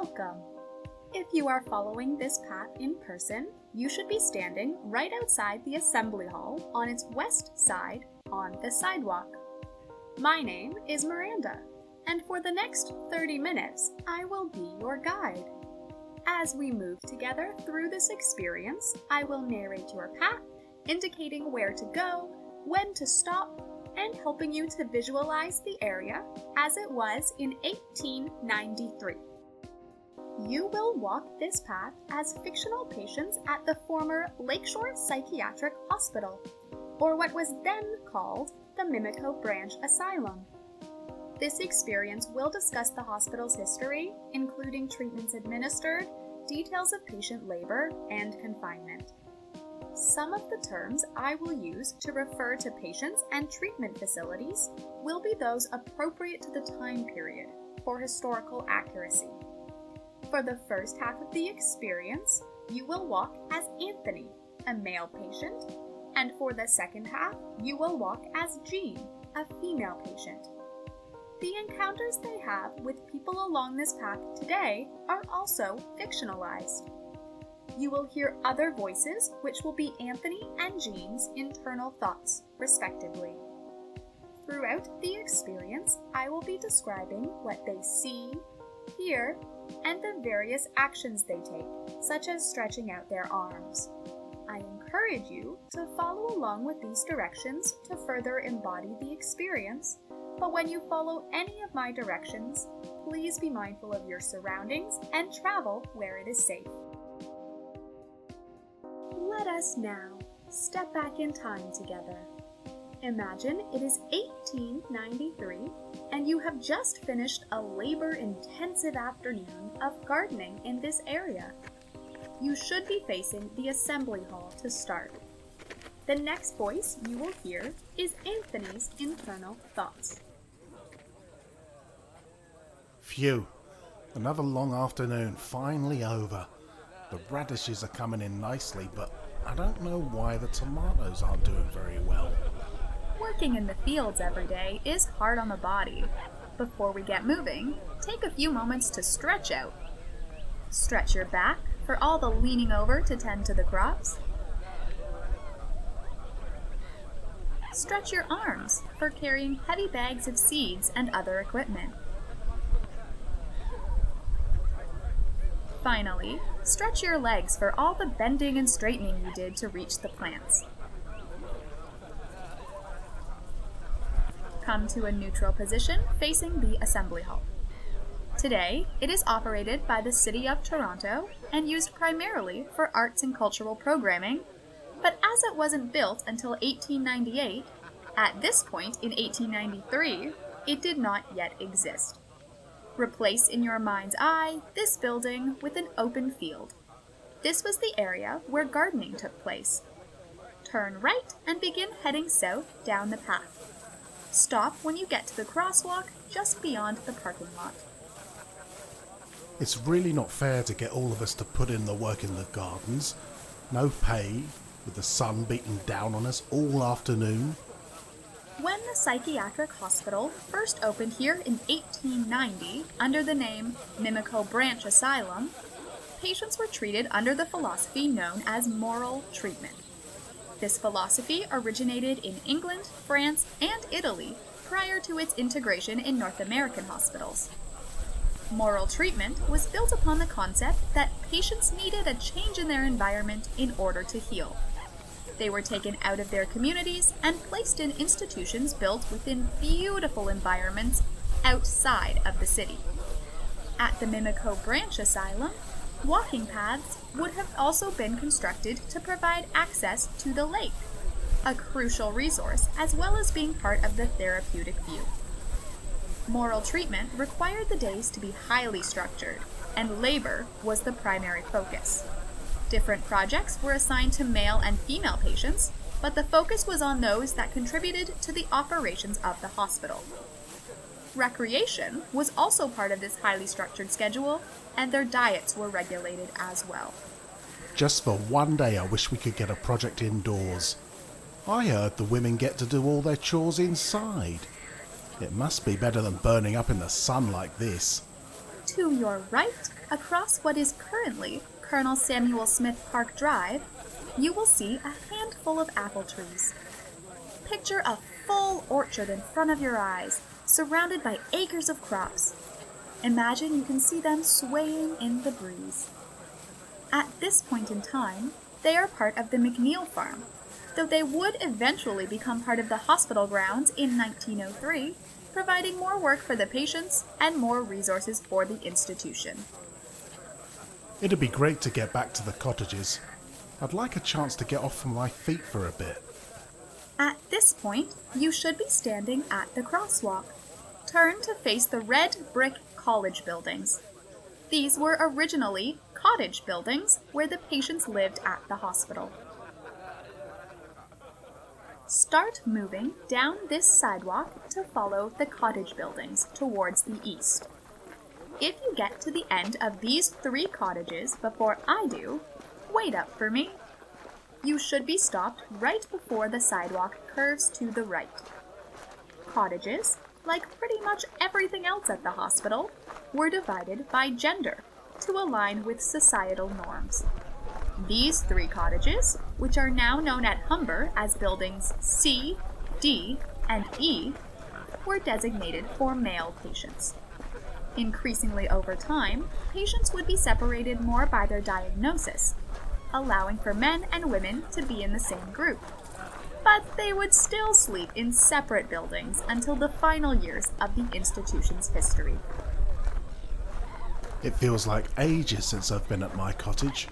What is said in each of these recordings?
Welcome! If you are following this path in person, you should be standing right outside the assembly hall on its west side on the sidewalk. My name is Miranda, and for the next 30 minutes, I will be your guide. As we move together through this experience, I will narrate your path, indicating where to go, when to stop, and helping you to visualize the area as it was in 1893. You will walk this path as fictional patients at the former Lakeshore Psychiatric Hospital, or what was then called the Mimico Branch Asylum. This experience will discuss the hospital's history, including treatments administered, details of patient labor, and confinement. Some of the terms I will use to refer to patients and treatment facilities will be those appropriate to the time period for historical accuracy. For the first half of the experience, you will walk as Anthony, a male patient, and for the second half, you will walk as Jean, a female patient. The encounters they have with people along this path today are also fictionalized. You will hear other voices, which will be Anthony and Jean's internal thoughts, respectively. Throughout the experience, I will be describing what they see, hear, and the various actions they take, such as stretching out their arms. I encourage you to follow along with these directions to further embody the experience, but when you follow any of my directions, please be mindful of your surroundings and travel where it is safe. Let us now step back in time together. Imagine it is 1893 and you have just finished a labor-intensive afternoon of gardening in this area. You should be facing the assembly hall to start. The next voice you will hear is Anthony's internal thoughts. Phew, another long afternoon finally over. The radishes are coming in nicely, but I don't know why the tomatoes aren't doing very well. Working in the fields every day is hard on the body. Before we get moving, take a few moments to stretch out. Stretch your back for all the leaning over to tend to the crops. Stretch your arms for carrying heavy bags of seeds and other equipment. Finally, stretch your legs for all the bending and straightening you did to reach the plants. Come to a neutral position facing the assembly hall. Today, it is operated by the City of Toronto and used primarily for arts and cultural programming, but as it wasn't built until 1898, at this point in 1893, it did not yet exist. Replace in your mind's eye this building with an open field. This was the area where gardening took place. Turn right and begin heading south down the path. Stop when you get to the crosswalk just beyond the parking lot. It's really not fair to get all of us to put in the work in the gardens. No pay, with the sun beating down on us all afternoon. When the psychiatric hospital first opened here in 1890 under the name Mimico Branch Asylum, patients were treated under the philosophy known as moral treatment. This philosophy originated in England, France, and Italy prior to its integration in North American hospitals. Moral treatment was built upon the concept that patients needed a change in their environment in order to heal. They were taken out of their communities and placed in institutions built within beautiful environments outside of the city. At the Mimico Branch Asylum, walking paths would have also been constructed to provide access to the lake, a crucial resource as well as being part of the therapeutic view. Moral treatment required the days to be highly structured, and labor was the primary focus. Different projects were assigned to male and female patients, but the focus was on those that contributed to the operations of the hospital. Recreation was also part of this highly structured schedule, and their diets were regulated as well. Just for one day I wish we could get a project indoors. I heard the women get to do all their chores inside. It must be better than burning up in the sun like this. To your right, Across what is currently Colonel Samuel Smith Park Drive, you will see a handful of apple trees. Picture a full orchard in front of your eyes, surrounded by acres of crops. Imagine you can see them swaying in the breeze. At this point in time, they are part of the McNeil Farm, though they would eventually become part of the hospital grounds in 1903, providing more work for the patients and more resources for the institution. It'd be great to get back to the cottages. I'd like a chance to get off from my feet for a bit. At this point, you should be standing at the crosswalk. Turn to face the red brick college buildings. These were originally cottage buildings where the patients lived at the hospital. Start moving down this sidewalk to follow the cottage buildings towards the east. If you get to the end of these 3 cottages before I do, wait up for me. You should be stopped right before the sidewalk curves to the right. Cottages, like pretty much everything else at the hospital, were divided by gender to align with societal norms. These 3 cottages, which are now known at Humber as buildings C, D, and E, were designated for male patients. Increasingly over time, patients would be separated more by their diagnosis, allowing for men and women to be in the same group. But they would still sleep in separate buildings until the final years of the institution's history. It feels like ages since I've been at my cottage.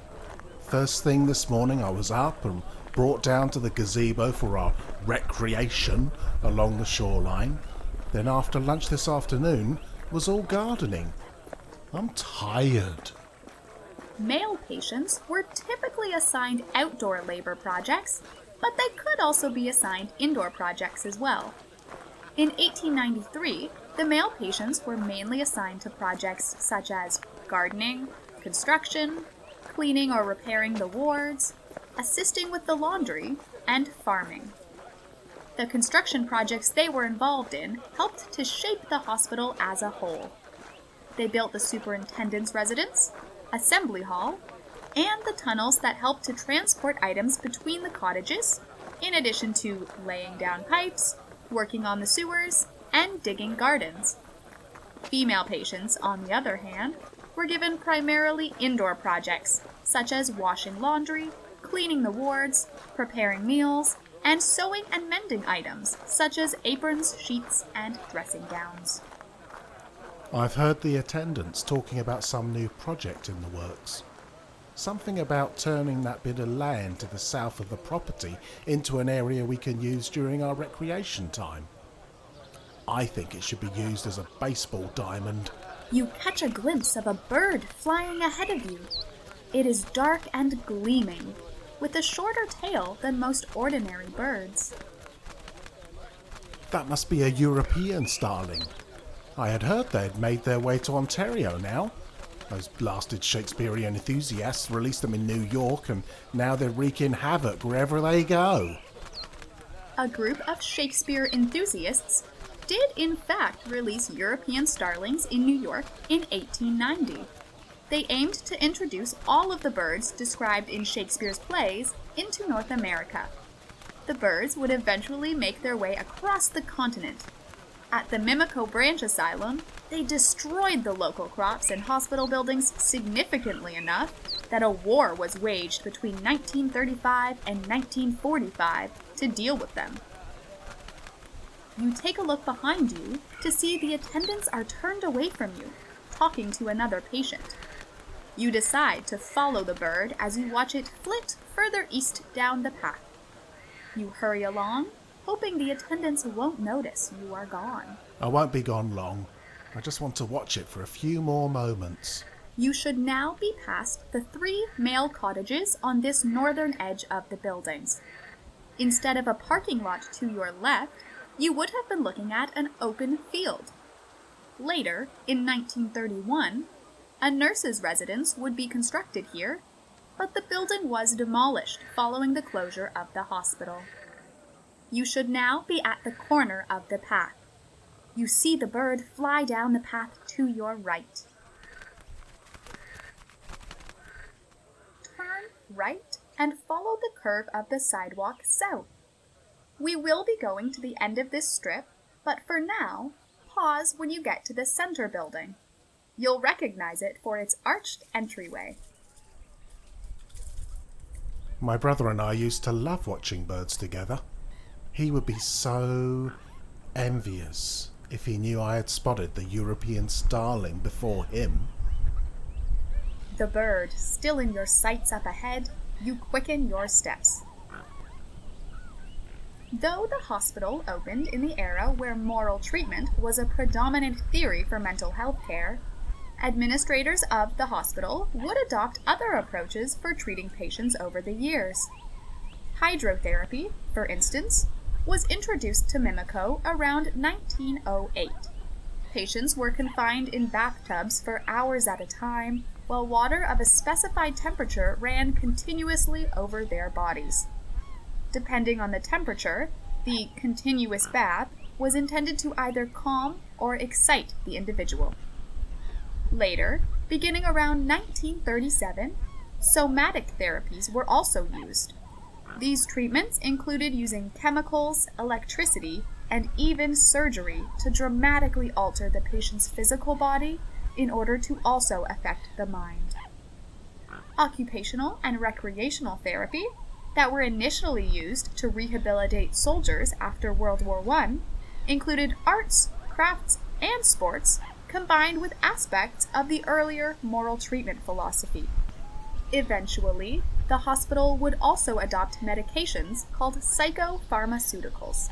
First thing this morning I was up and brought down to the gazebo for our recreation along the shoreline. Then after lunch this afternoon was all gardening. I'm tired. Male patients were typically assigned outdoor labor projects, but they could also be assigned indoor projects as well. In 1893, the male patients were mainly assigned to projects such as gardening, construction, cleaning or repairing the wards, assisting with the laundry, and farming. The construction projects they were involved in helped to shape the hospital as a whole. They built the superintendent's residence, assembly hall, and the tunnels that helped to transport items between the cottages, in addition to laying down pipes, working on the sewers, and digging gardens. Female patients, on the other hand, were given primarily indoor projects, such as washing laundry, cleaning the wards, preparing meals, and sewing and mending items, such as aprons, sheets, and dressing gowns. I've heard the attendants talking about some new project in the works. Something about turning that bit of land to the south of the property into an area we can use during our recreation time. I think it should be used as a baseball diamond. You catch a glimpse of a bird flying ahead of you. It is dark and gleaming, with a shorter tail than most ordinary birds. That must be a European starling. I had heard they'd made their way to Ontario now. Those blasted Shakespearean enthusiasts released them in New York, and now they're wreaking havoc wherever they go. A group of Shakespeare enthusiasts did in fact release European starlings in New York in 1890. They aimed to introduce all of the birds described in Shakespeare's plays into North America. The birds would eventually make their way across the continent. At the Mimico Branch Asylum, they destroyed the local crops and hospital buildings significantly enough that a war was waged between 1935 and 1945 to deal with them. You take a look behind you to see the attendants are turned away from you, talking to another patient. You decide to follow the bird as you watch it flit further east down the path. You hurry along, hoping the attendants won't notice you are gone. I won't be gone long. I just want to watch it for a few more moments. You should now be past the 3 male cottages on this northern edge of the buildings. Instead of a parking lot to your left, you would have been looking at an open field. Later, in 1931, a nurse's residence would be constructed here, but the building was demolished following the closure of the hospital. You should now be at the corner of the path. You see the bird fly down the path to your right. right and follow the curve of the sidewalk south. We will be going to the end of this strip, but for now, pause when you get to the center building. You'll recognize it for its arched entryway. My brother and I used to love watching birds together. He would be so envious if he knew I had spotted the European starling before him. The bird still in your sights up ahead, you quicken your steps. Though the hospital opened in the era where moral treatment was a predominant theory for mental health care, administrators of the hospital would adopt other approaches for treating patients over the years. Hydrotherapy, for instance, was introduced to Mimico around 1908. Patients were confined in bathtubs for hours at a time, while water of a specified temperature ran continuously over their bodies. Depending on the temperature, the continuous bath was intended to either calm or excite the individual. Later, beginning around 1937, somatic therapies were also used. These treatments included using chemicals, electricity, and even surgery to dramatically alter the patient's physical body in order to also affect the mind. Occupational and recreational therapy that were initially used to rehabilitate soldiers after World War I included arts, crafts, and sports combined with aspects of the earlier moral treatment philosophy. Eventually, the hospital would also adopt medications called psychopharmaceuticals.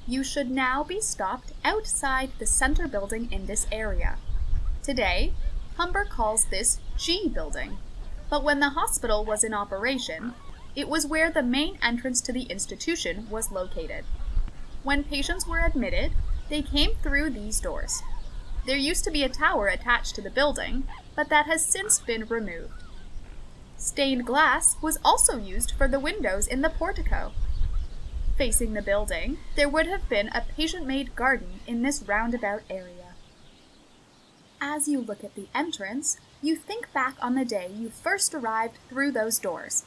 You should now be stopped outside the center building in this area. Today, Humber calls this G building, but when the hospital was in operation, it was where the main entrance to the institution was located. When patients were admitted, they came through these doors. There used to be a tower attached to the building, but that has since been removed. Stained glass was also used for the windows in the portico. Facing the building, there would have been a patient-made garden in this roundabout area. As you look at the entrance, you think back on the day you first arrived through those doors,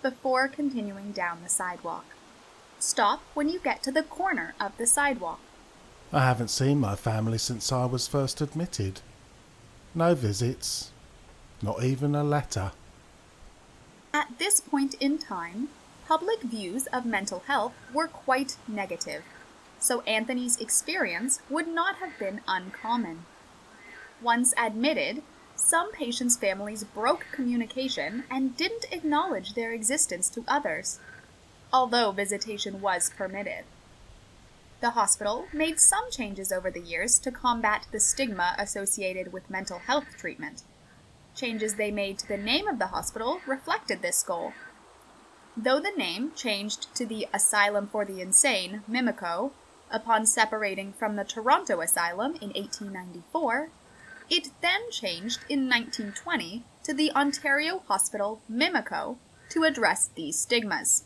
before continuing down the sidewalk. Stop when you get to the corner of the sidewalk. I haven't seen my family since I was first admitted. No visits, not even a letter. At this point in time, public views of mental health were quite negative, so Anthony's experience would not have been uncommon. Once admitted, some patients' families broke communication and didn't acknowledge their existence to others, although visitation was permitted. The hospital made some changes over the years to combat the stigma associated with mental health treatment. Changes they made to the name of the hospital reflected this goal. Though the name changed to the Asylum for the Insane, Mimico, upon separating from the Toronto Asylum in 1894, it then changed in 1920 to the Ontario Hospital, Mimico, to address these stigmas.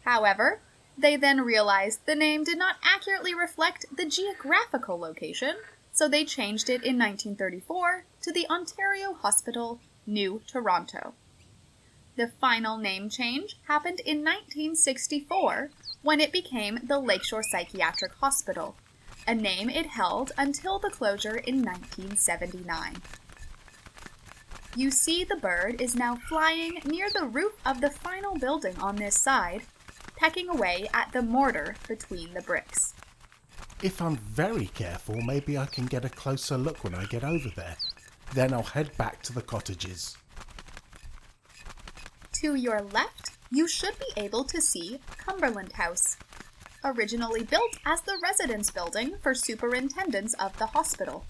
However, they then realized the name did not accurately reflect the geographical location, so they changed it in 1934 to the Ontario Hospital, New Toronto. The final name change happened in 1964 when it became the Lakeshore Psychiatric Hospital, a name it held until the closure in 1979. You see the bird is now flying near the roof of the final building on this side, pecking away at the mortar between the bricks. If I'm very careful, maybe I can get a closer look when I get over there. Then I'll head back to the cottages. To your left, you should be able to see Cumberland House, originally built as the residence building for superintendents of the hospital.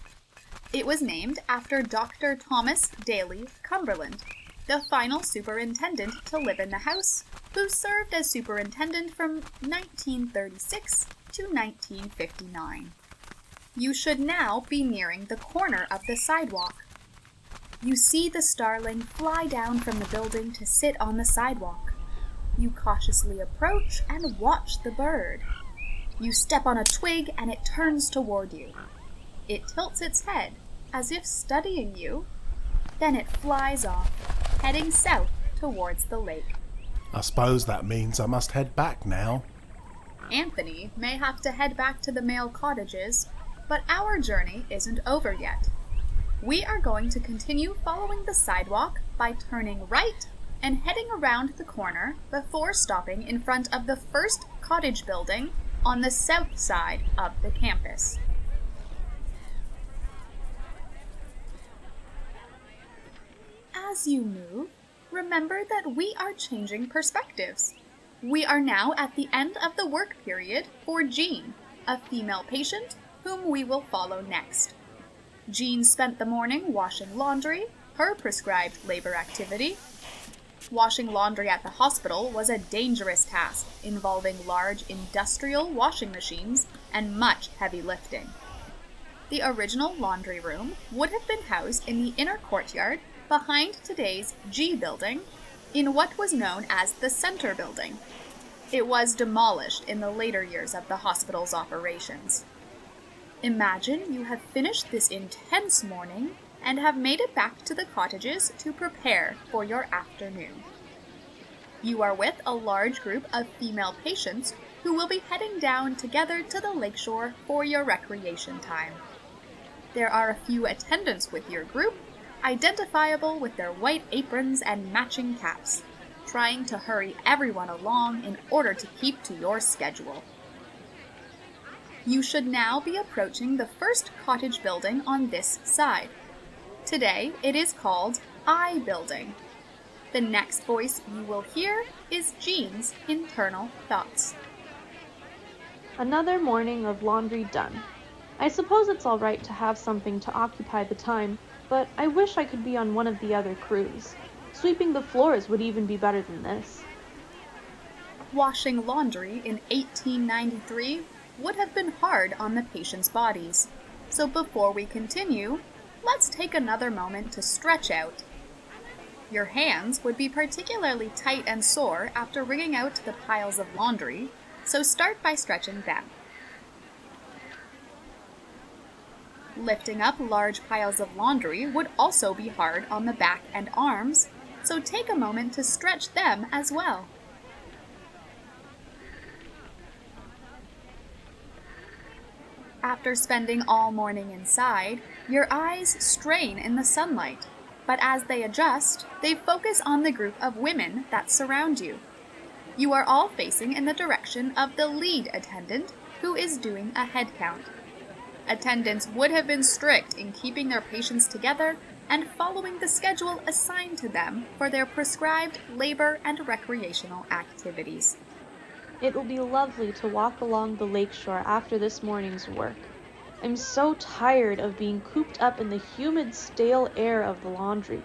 It was named after Dr. Thomas Daly Cumberland, the final superintendent to live in the house, who served as superintendent from 1936 to 1959. You should now be nearing the corner of the sidewalk. You see the starling fly down from the building to sit on the sidewalk. You cautiously approach and watch the bird. You step on a twig and it turns toward you. It tilts its head, as if studying you. Then it flies off, heading south towards the lake. I suppose that means I must head back now. Anthony may have to head back to the male cottages, but our journey isn't over yet. We are going to continue following the sidewalk by turning right and heading around the corner before stopping in front of the first cottage building on the south side of the campus. As you move, remember that we are changing perspectives. We are now at the end of the work period for Jean, a female patient whom we will follow next. Jean spent the morning washing laundry, her prescribed labor activity. Washing laundry at the hospital was a dangerous task involving large industrial washing machines and much heavy lifting. The original laundry room would have been housed in the inner courtyard behind today's G building in what was known as the Center Building. It was demolished in the later years of the hospital's operations. Imagine you have finished this intense morning and have made it back to the cottages to prepare for your afternoon. You are with a large group of female patients who will be heading down together to the lakeshore for your recreation time. There are a few attendants with your group, identifiable with their white aprons and matching caps, trying to hurry everyone along in order to keep to your schedule. You should now be approaching the first cottage building on this side. Today it is called I Building. The next voice you will hear is Jean's internal thoughts. Another morning of laundry done. I suppose it's all right to have something to occupy the time, but I wish I could be on one of the other crews. Sweeping the floors would even be better than this. Washing laundry in 1893 would have been hard on the patients' bodies. So before we continue, let's take another moment to stretch out. Your hands would be particularly tight and sore after wringing out the piles of laundry, so start by stretching them. Lifting up large piles of laundry would also be hard on the back and arms, so take a moment to stretch them as well. After spending all morning inside, your eyes strain in the sunlight, but as they adjust, they focus on the group of women that surround you. You are all facing in the direction of the lead attendant, who is doing a head count. Attendants would have been strict in keeping their patients together and following the schedule assigned to them for their prescribed labor and recreational activities. It will be lovely to walk along the lakeshore after this morning's work. I'm so tired of being cooped up in the humid, stale air of the laundry.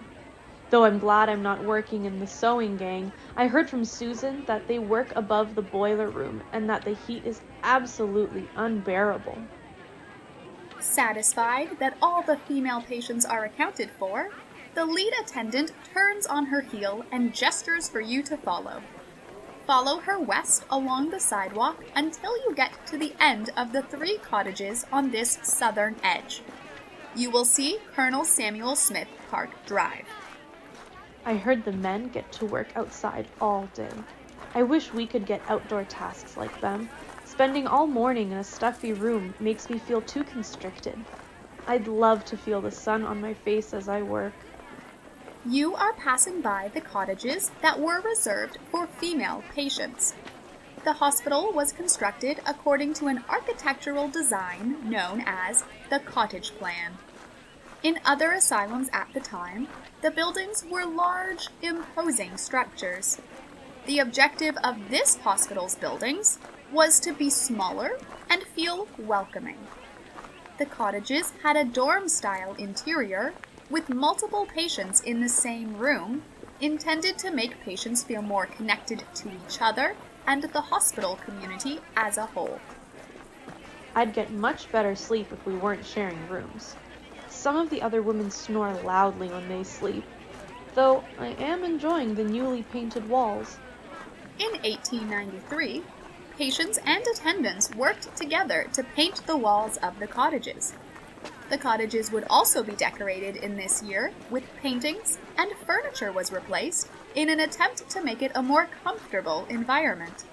Though I'm glad I'm not working in the sewing gang, I heard from Susan that they work above the boiler room and that the heat is absolutely unbearable. Satisfied that all the female patients are accounted for, the lead attendant turns on her heel and gestures for you to follow. Follow her west along the sidewalk until you get to the end of the 3 cottages on this southern edge. You will see Colonel Samuel Smith Park Drive. I heard the men get to work outside all day. I wish we could get outdoor tasks like them. Spending all morning in a stuffy room makes me feel too constricted. I'd love to feel the sun on my face as I work. You are passing by the cottages that were reserved for female patients. The hospital was constructed according to an architectural design known as the cottage plan. In other asylums at the time, the buildings were large, imposing structures. The objective of this hospital's buildings was to be smaller and feel welcoming. The cottages had a dorm-style interior with multiple patients in the same room, intended to make patients feel more connected to each other and the hospital community as a whole. I'd get much better sleep if we weren't sharing rooms. Some of the other women snore loudly when they sleep, though I am enjoying the newly painted walls. In 1893, patients and attendants worked together to paint the walls of the cottages. The cottages would also be decorated in this year with paintings, and furniture was replaced in an attempt to make it a more comfortable environment.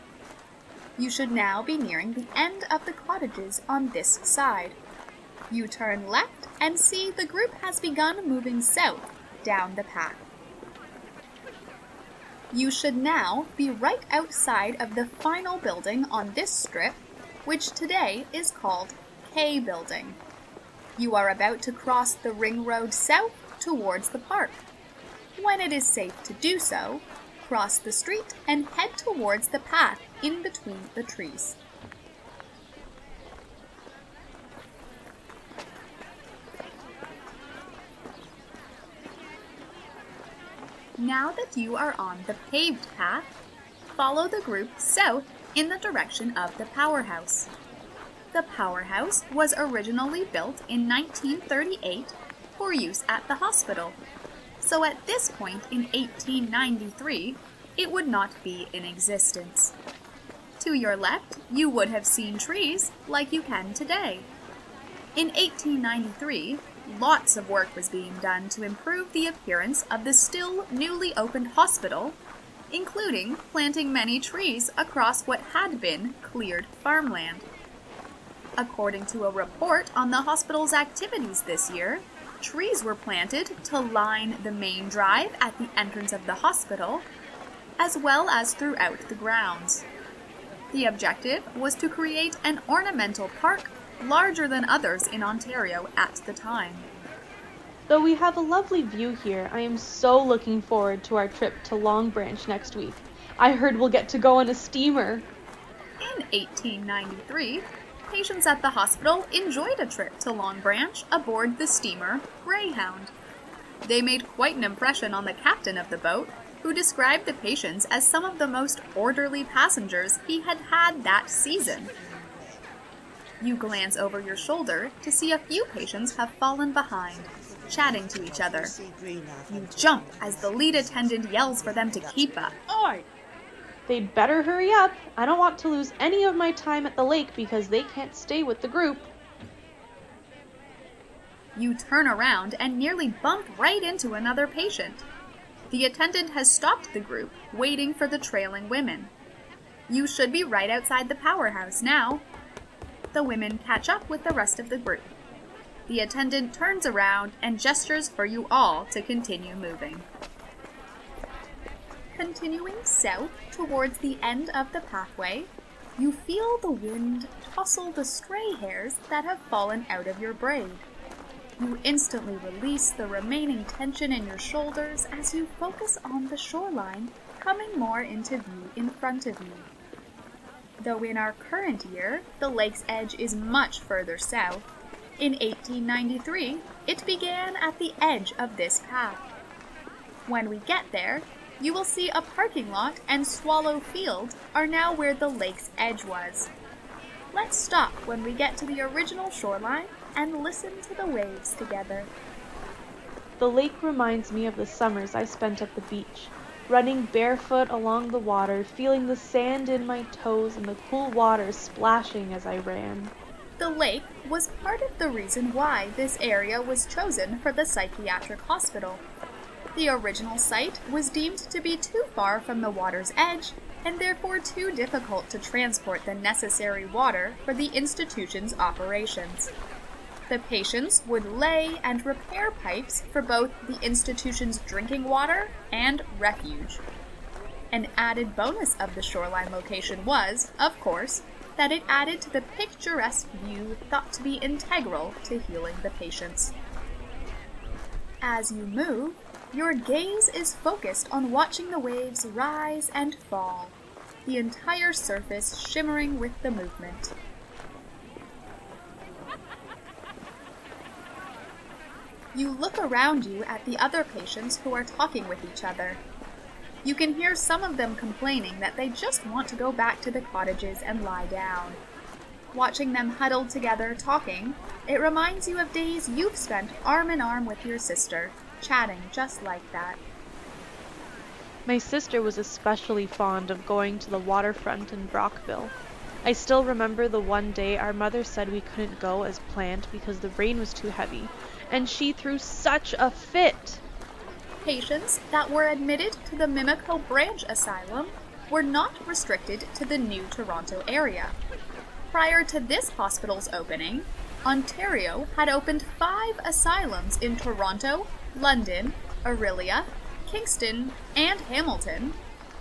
You should now be nearing the end of the cottages on this side. You turn left and see the group has begun moving south down the path. You should now be right outside of the final building on this strip, which today is called K Building. You are about to cross the ring road south towards the park. When it is safe to do so, cross the street and head towards the path in between the trees. Now that you are on the paved path, follow the group south in the direction of the powerhouse. The powerhouse was originally built in 1938 for use at the hospital, so at this point in 1893, it would not be in existence. To your left, you would have seen trees like you can today. In 1893, lots of work was being done to improve the appearance of the still newly opened hospital, including planting many trees across what had been cleared farmland. According to a report on the hospital's activities this year, trees were planted to line the main drive at the entrance of the hospital, as well as throughout the grounds. The objective was to create an ornamental park larger than others in Ontario at the time. Though we have a lovely view here, I am so looking forward to our trip to Long Branch next week. I heard we'll get to go on a steamer. In 1893, patients at the hospital enjoyed a trip to Long Branch aboard the steamer Greyhound. They made quite an impression on the captain of the boat, who described the patients as some of the most orderly passengers he had had that season. You glance over your shoulder to see a few patients have fallen behind, chatting to each other. You jump as the lead attendant yells for them to keep up. Oi! They'd better hurry up. I don't want to lose any of my time at the lake because they can't stay with the group. You turn around and nearly bump right into another patient. The attendant has stopped the group, waiting for the trailing women. You should be right outside the powerhouse now. The women catch up with the rest of the group. The attendant turns around and gestures for you all to continue moving. Continuing south towards the end of the pathway, you feel the wind tousle the stray hairs that have fallen out of your braid. You instantly release the remaining tension in your shoulders as you focus on the shoreline coming more into view in front of you. Though in our current year, the lake's edge is much further south, in 1893, it began at the edge of this path. When we get there, you will see a parking lot and Swallow Field are now where the lake's edge was. Let's stop when we get to the original shoreline and listen to the waves together. The lake reminds me of the summers I spent at the beach, running barefoot along the water, feeling the sand in my toes and the cool water splashing as I ran. The lake was part of the reason why this area was chosen for the psychiatric hospital. The original site was deemed to be too far from the water's edge and therefore too difficult to transport the necessary water for the institution's operations. The patients would lay and repair pipes for both the institution's drinking water and refuge. An added bonus of the shoreline location was, of course, that it added to the picturesque view thought to be integral to healing the patients. As you move, your gaze is focused on watching the waves rise and fall, the entire surface shimmering with the movement. You look around you at the other patients who are talking with each other. You can hear some of them complaining that they just want to go back to the cottages and lie down. Watching them huddled together talking, it reminds you of days you've spent arm in arm with your sister, chatting just like that. My sister was especially fond of going to the waterfront in Brockville. I still remember the one day our mother said we couldn't go as planned because the rain was too heavy, and she threw such a fit. Patients that were admitted to the Mimico Branch Asylum were not restricted to the new Toronto area. Prior to this hospital's opening, Ontario had opened 5 asylums in Toronto, London, Orillia, Kingston, and Hamilton,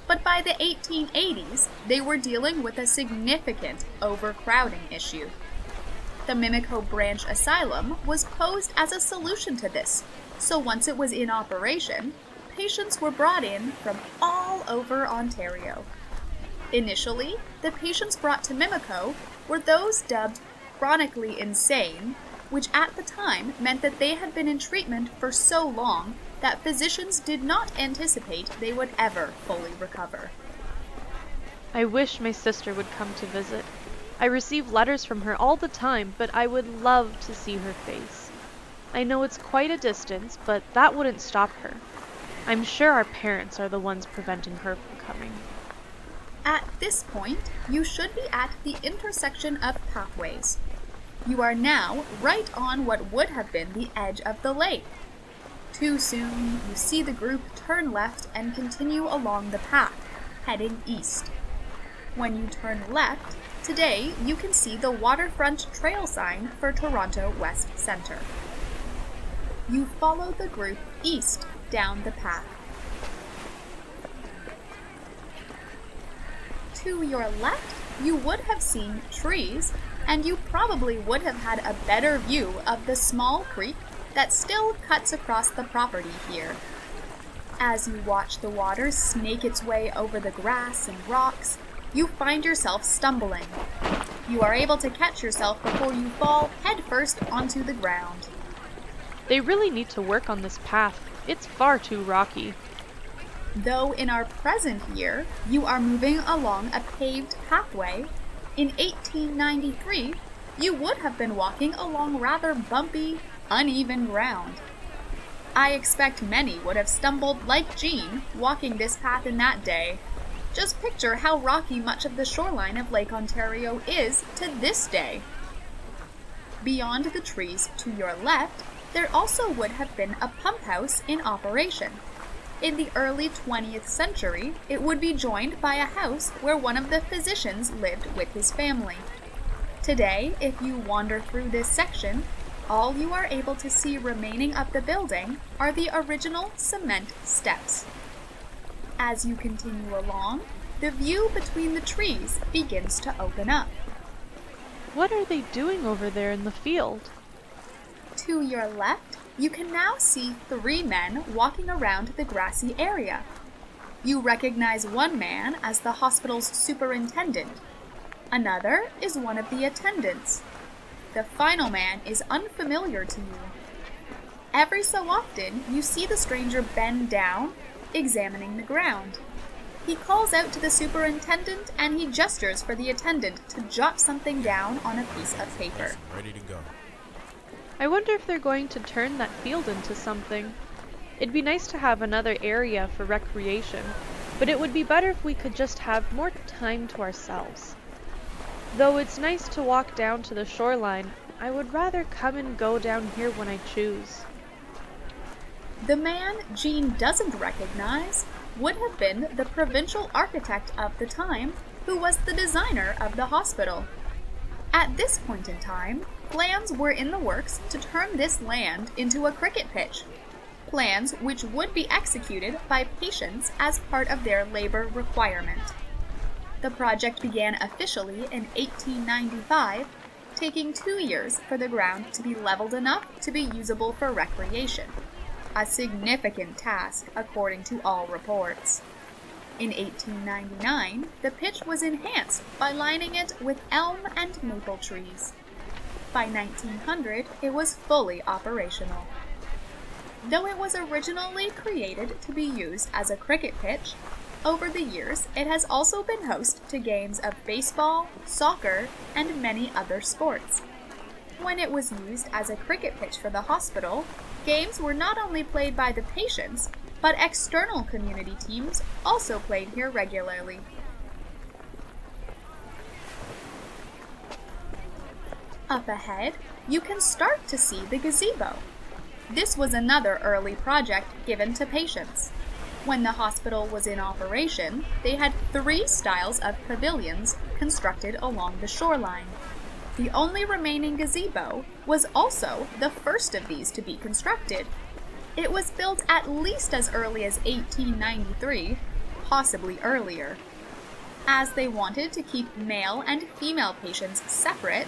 but by the 1880s, they were dealing with a significant overcrowding issue. The Mimico Branch Asylum was posed as a solution to this, so once it was in operation, patients were brought in from all over Ontario. Initially, the patients brought to Mimico were those dubbed chronically insane, which at the time meant that they had been in treatment for so long that physicians did not anticipate they would ever fully recover. I wish my sister would come to visit. I receive letters from her all the time, but I would love to see her face. I know it's quite a distance, but that wouldn't stop her. I'm sure our parents are the ones preventing her from coming. At this point, you should be at the intersection of pathways. You are now right on what would have been the edge of the lake. Too soon, you see the group turn left and continue along the path, heading east. When you turn left, today you can see the waterfront trail sign for Toronto West Centre. You follow the group east down the path. To your left, you would have seen trees, and you probably would have had a better view of the small creek that still cuts across the property here. As you watch the water snake its way over the grass and rocks, you find yourself stumbling. You are able to catch yourself before you fall headfirst onto the ground. They really need to work on this path. It's far too rocky. Though in our present year, you are moving along a paved pathway, in 1893, you would have been walking along rather bumpy, uneven ground. I expect many would have stumbled like Jean walking this path in that day. Just picture how rocky much of the shoreline of Lake Ontario is to this day. Beyond the trees to your left, there also would have been a pump house in operation. In the early 20th century, it would be joined by a house where one of the physicians lived with his family. Today, if you wander through this section, all you are able to see remaining of the building are the original cement steps. As you continue along, the view between the trees begins to open up. What are they doing over there in the field? To your left, you can now see 3 men walking around the grassy area. You recognize one man as the hospital's superintendent. Another is one of the attendants. The final man is unfamiliar to you. Every so often, you see the stranger bend down, examining the ground. He calls out to the superintendent and he gestures for the attendant to jot something down on a piece of paper. Ready to go. I wonder if they're going to turn that field into something. It'd be nice to have another area for recreation, but it would be better if we could just have more time to ourselves. Though it's nice to walk down to the shoreline, I would rather come and go down here when I choose. The man Jean doesn't recognize would have been the provincial architect of the time, who was the designer of the hospital. At this point in time, plans were in the works to turn this land into a cricket pitch, plans which would be executed by patients as part of their labor requirement. The project began officially in 1895, taking 2 years for the ground to be leveled enough to be usable for recreation, a significant task according to all reports. In 1899, the pitch was enhanced by lining it with elm and maple trees. By 1900, it was fully operational. Though it was originally created to be used as a cricket pitch, over the years it has also been host to games of baseball, soccer, and many other sports. When it was used as a cricket pitch for the hospital, games were not only played by the patients, but external community teams also played here regularly. Up ahead, you can start to see the gazebo. This was another early project given to patients. When the hospital was in operation, they had 3 styles of pavilions constructed along the shoreline. The only remaining gazebo was also the first of these to be constructed. It was built at least as early as 1893, possibly earlier. As they wanted to keep male and female patients separate,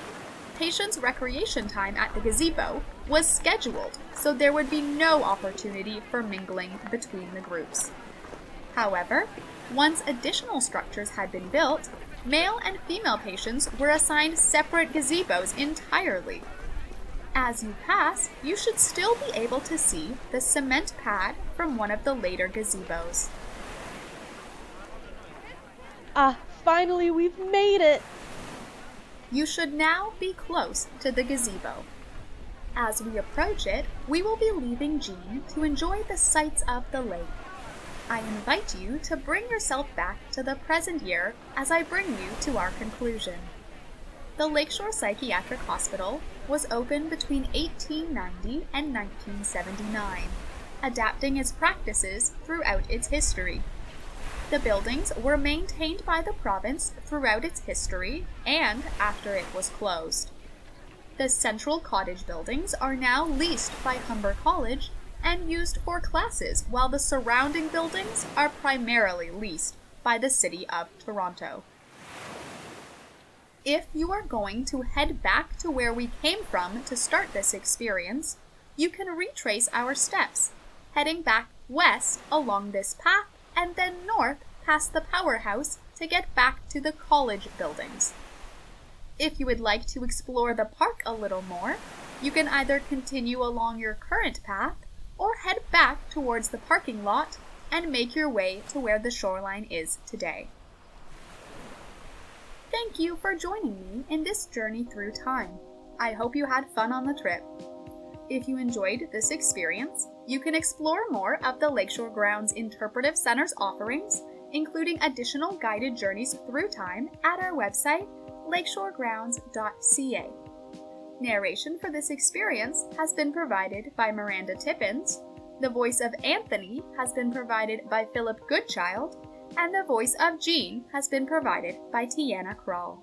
patients' recreation time at the gazebo was scheduled so there would be no opportunity for mingling between the groups. However, once additional structures had been built, male and female patients were assigned separate gazebos entirely. As you pass, you should still be able to see the cement pad from one of the later gazebos. Finally we've made it! You should now be close to the gazebo. As we approach it, we will be leaving Jean to enjoy the sights of the lake. I invite you to bring yourself back to the present year as I bring you to our conclusion. The Lakeshore Psychiatric Hospital was opened between 1890 and 1979, adapting its practices throughout its history. The buildings were maintained by the province throughout its history and after it was closed. The central cottage buildings are now leased by Humber College and used for classes, while the surrounding buildings are primarily leased by the City of Toronto. If you are going to head back to where we came from to start this experience, you can retrace our steps, heading back west along this path and then north past the powerhouse to get back to the college buildings. If you would like to explore the park a little more, you can either continue along your current path or head back towards the parking lot and make your way to where the shoreline is today. Thank you for joining me in this journey through time. I hope you had fun on the trip. If you enjoyed this experience, you can explore more of the Lakeshore Grounds Interpretive Center's offerings, including additional guided journeys through time at our website, lakeshoregrounds.ca. Narration for this experience has been provided by Maranda Tippins, the voice of Anthony has been provided by Phillip Goodchild, and the voice of Jean has been provided by Tiana Kralj.